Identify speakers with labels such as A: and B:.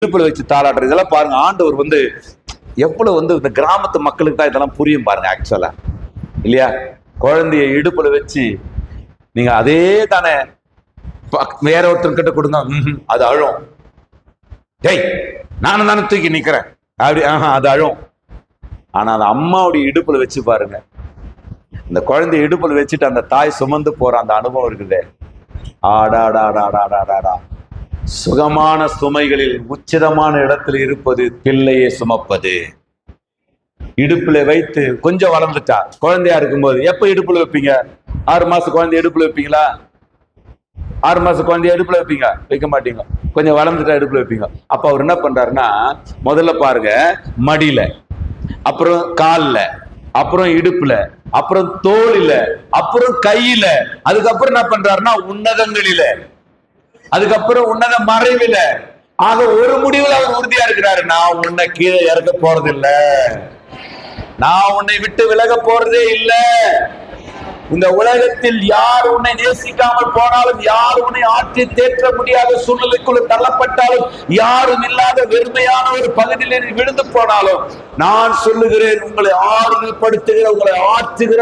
A: இடுப்புல வச்சு தாளாடுறது இதெல்லாம் பாருங்க. ஆண்டவர் எவ்வளவு இந்த கிராமத்து மக்களுக்கு தான் இதெல்லாம் புரியும் பாருங்க ஆக்சுவலா, இல்லையா? குழந்தைய இடுப்புல வச்சு நீங்க அதே தானே வேற ஒருத்தர் கிட்ட கொடுங்க, அது அழும். டேய் நானும் தானே தூக்கி நிக்கிறேன் அப்படி, அது அழும். ஆனா அந்த அம்மாவுடைய இடுப்புல வச்சு பாருங்க, இந்த குழந்தைய இடுப்புல வச்சுட்டு அந்த தாய் சுமந்து போற அந்த அனுபவம் இருக்குது. ஆடாடாடாடாடாடா, சுகமான சுமைகளில் உச்சிதமான இடத்தில் இருப்பது பிள்ளையை சுமப்பது. இடுப்புல வைத்து கொஞ்சம் வளர்ந்துட்டா, குழந்தையா இருக்கும்போது எப்ப இடுப்புல வைப்பீங்க? 6 மாசம் குழந்தைய இடுப்புல வைப்பீங்களா? 6 மாசம் குழந்தைய இடுப்புல வைப்பீங்க? வைக்க மாட்டீங்க. கொஞ்சம் வளர்ந்துட்டா இடுப்புல வைப்பீங்க. அப்ப அவர் என்ன பண்றாருன்னா, முதல்ல பாருங்க மடியில, அப்புறம் கால்ல, அப்புறம் இடுப்புல, அப்புறம் தோளில, அப்புறம் கையில, அதுக்கப்புறம் என்ன பண்றாருன்னா உன்னதங்களில, அதுக்கப்புறம் உன்னத மறைவில. ஆக ஒரு முடிவில் அவர் உறுதியா இருக்கிறாரு, நான் உன்னை கீழே இறக்க போறது இல்ல, நான் உன்னை விட்டு விலக போறதே இல்ல. இந்த உலகத்தில் யார் உன்னை நேசிக்காமல் போனாலும், யார் உன்னை ஆற்றி தேற்ற முடியாத சூழ்நிலைக்குள்ள தள்ளப்பட்டாலும், யாரும் இல்லாத வெறுமையான ஒரு பகுதியில் விழுந்து போனாலும், நான் சொல்லுகிறேன், உங்களை ஆறுதல் படுத்துகிற, உங்களை ஆற்றுகிற